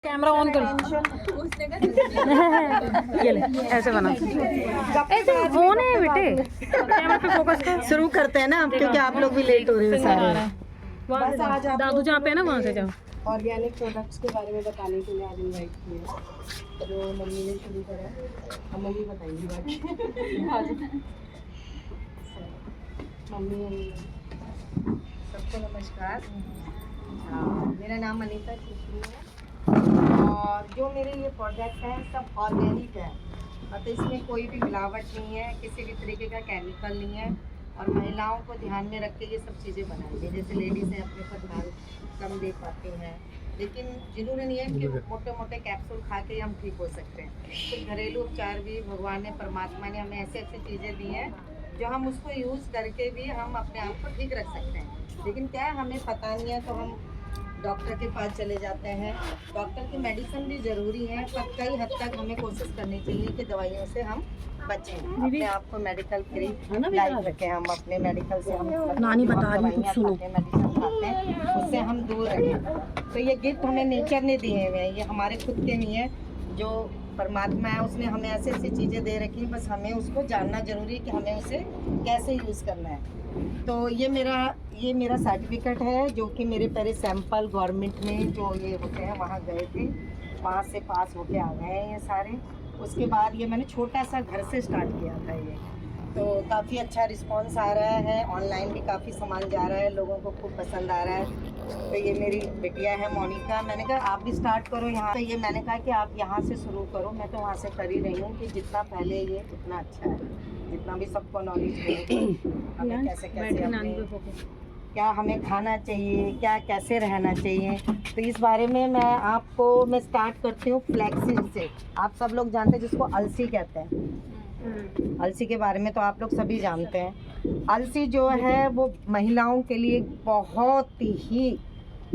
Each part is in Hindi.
कैमरा ऑन कर ये ले ऐसे बना ऐसे फोन है बेटे कैमरा पे फोकस कर। शुरू करते हैं ना अब, क्योंकि आप लोग भी लेट हो रहे हो सारे। वहाँ से दादू जहाँ पे है ना वहाँ से जाओ। ऑर्गेनिक प्रोडक्ट्स के बारे में बताने के लिए आज इनवाइट किया जो मम्मी ने शुरू करा है। अब मम्मी बताएंगी बाकी। मम्मी सबको नमस्कार। मेरा नाम अनीता चिश्ती है और जो मेरे ये प्रोडक्ट हैं सब ऑर्गेनिक है, मतलब इसमें कोई भी मिलावट नहीं है, किसी भी तरीके का केमिकल नहीं है और महिलाओं को ध्यान में रख के ये सब चीज़ें बनाई है। जैसे लेडीज़ हैं अपने पर ध्यान कम दे पाती हैं, लेकिन जरूरी नहीं है कि मोटे मोटे कैप्सूल खा के हम ठीक हो सकते हैं। तो घरेलू उपचार भी भगवान ने, परमात्मा ने हमें ऐसी ऐसी चीज़ें दी हैं जो हम उसको यूज़ करके भी हम अपने आप को ठीक रख सकते हैं। लेकिन क्या है, हमें पता नहीं है तो हम डॉक्टर के पास चले जाते हैं। डॉक्टर की मेडिसिन भी ज़रूरी है, पर कई हद तक हमें कोशिश करनी चाहिए कि दवाइयों से हम बचें, अपने आप को मेडिकल फ्री लाइफ रखें। हम अपने मेडिकल से हम नानी बता रही कुछ सुनो। मेडिसिन खाते हैं उससे हम दूर रहें। तो ये गिफ्ट हमें नेचर ने दिए हुए हैं, ये हमारे खुद के नहीं है। जो परमात्मा है उसने हमें ऐसी ऐसी चीज़ें दे रखी हैं, बस हमें उसको जानना ज़रूरी है कि हमें उसे कैसे यूज़ करना है। तो ये मेरा सर्टिफिकेट है जो कि मेरे पहले सैंपल गवर्नमेंट में जो ये होते हैं वहाँ गए थे, वहाँ से पास होके आ गए हैं ये सारे। उसके बाद ये मैंने छोटा सा घर से स्टार्ट किया था ये, तो काफ़ी अच्छा रिस्पांस आ रहा है। ऑनलाइन भी काफ़ी सामान जा रहा है, लोगों को खूब पसंद आ रहा है। तो ये मेरी बिटिया है मोनिका, मैंने कहा आप भी स्टार्ट करो यहाँ। तो ये मैंने कहा कि आप यहाँ से शुरू करो, मैं तो वहाँ से कर ही रही हूँ कि जितना पहले ये उतना अच्छा है, जितना भी सबको नॉलेज मिलेगी हमें कैसे कैसे अपने क्या हमें खाना चाहिए, क्या कैसे रहना चाहिए। तो इस बारे में मैं स्टार्ट करती हूँ फ्लैक्सीड से। आप सब लोग जानते हैं जिसको अलसी कहते हैं। अलसी के बारे में तो आप लोग सभी जानते हैं। अलसी जो है वो महिलाओं के लिए बहुत ही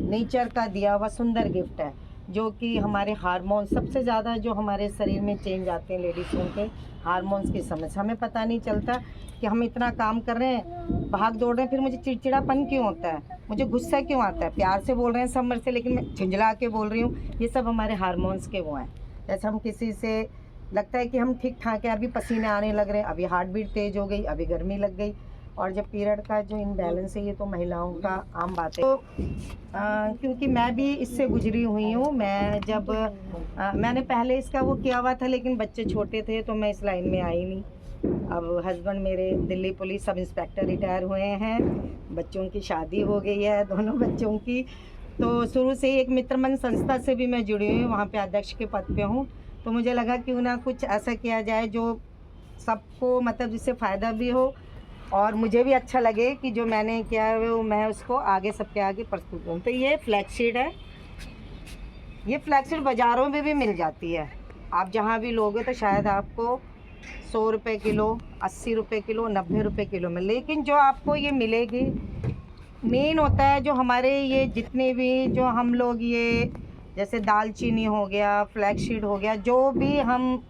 नेचर का दिया हुआ सुंदर गिफ्ट है, जो कि हमारे हार्मोन सबसे ज़्यादा जो हमारे शरीर में चेंज आते हैं लेडीज़ों के हार्मोन्स की समस्या। हमें पता नहीं चलता कि हम इतना काम कर रहे हैं, भाग दौड़ रहे हैं, फिर मुझे चिड़चिड़ापन क्यों होता है, मुझे गुस्सा क्यों आता है। प्यार से बोल रहे हैं सब से, लेकिन मैं झुंझला के बोल रही हूँ। ये सब हमारे हार्मोन्स के वो हैं। जैसे हम किसी से लगता है कि हम ठीक ठाक है, अभी पसीने आने लग रहे हैं, अभी हार्ट बीट तेज़ हो गई, अभी गर्मी लग गई। और जब पीरियड का जो इम्बैलेंस है, ये तो महिलाओं का आम बात है। तो क्योंकि मैं भी इससे गुजरी हुई हूँ। मैंने पहले इसका वो किया हुआ था, लेकिन बच्चे छोटे थे तो मैं इस लाइन में आई नहीं। अब हस्बैंड मेरे Delhi police sub inspector retire हुए हैं, बच्चों की शादी हो गई है, दोनों बच्चों की। तो शुरू से ही एक मित्रमंच संस्था से भी मैं जुड़ी हुई हूँ, वहाँ पे अध्यक्ष के पद पे हूँ। तो मुझे लगा क्यों ना कुछ ऐसा किया जाए जो सबको मतलब जिससे फ़ायदा भी हो और मुझे भी अच्छा लगे कि जो मैंने किया है वो मैं उसको आगे सबके आगे प्रस्तुत करूँ। तो ये फ्लैक्सीड है, ये फ्लैक्सीड बाज़ारों में भी मिल जाती है। आप जहाँ भी लोगे तो शायद आपको 100 रुपये किलो, 80 रुपये किलो, 90 रुपये किलो में, लेकिन जो आपको ये मिलेगी मेन होता है जो हमारे ये जितने भी जो हम लोग ये जैसे दालचीनी हो गया, फ्लैक्सीड हो गया, जो भी हम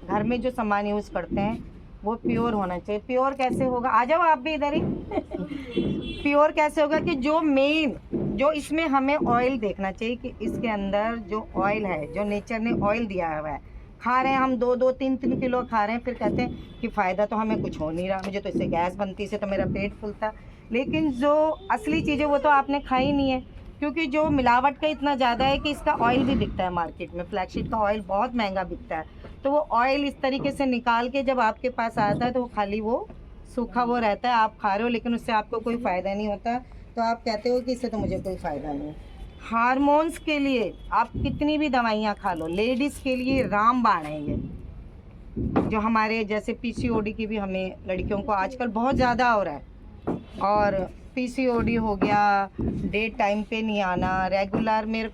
घर में जो सामान यूज़ करते हैं वो प्योर होना चाहिए। प्योर कैसे होगा, आ जाओ आप भी इधर ही। प्योर कैसे होगा कि जो मेन जो इसमें हमें ऑयल देखना चाहिए कि इसके अंदर जो ऑयल है, जो नेचर ने ऑयल दिया हुआ है, खा रहे हैं हम 2-2, 3-3 किलो खा रहे हैं, फिर कहते हैं कि फ़ायदा तो हमें कुछ हो नहीं रहा, मुझे तो इससे गैस बनती, इससे तो मेरा पेट फूलता। लेकिन जो असली चीज़ें वो तो आपने खाई नहीं है, क्योंकि जो मिलावट का इतना ज़्यादा है कि इसका ऑयल भी बिकता है मार्केट में। फ्लैक्सीड का ऑयल बहुत महंगा बिकता है। तो वो ऑयल इस तरीके से निकाल के जब आपके पास आता है तो वो खाली वो सूखा वो रहता है, आप खा रहे हो लेकिन उससे आपको कोई फ़ायदा नहीं होता। तो आप कहते हो कि इससे तो मुझे कोई फ़ायदा नहीं। हार्मोन्स के लिए आप कितनी भी दवाइयाँ खा लो, लेडीज़ के लिए रामबाण है ये। जो हमारे जैसे पीसीओडी की भी हमें लड़कियों को आजकल बहुत ज़्यादा हो रहा है, और पीसीओडी हो गया, डेट टाइम पे नहीं आना, रेगुलर मेरे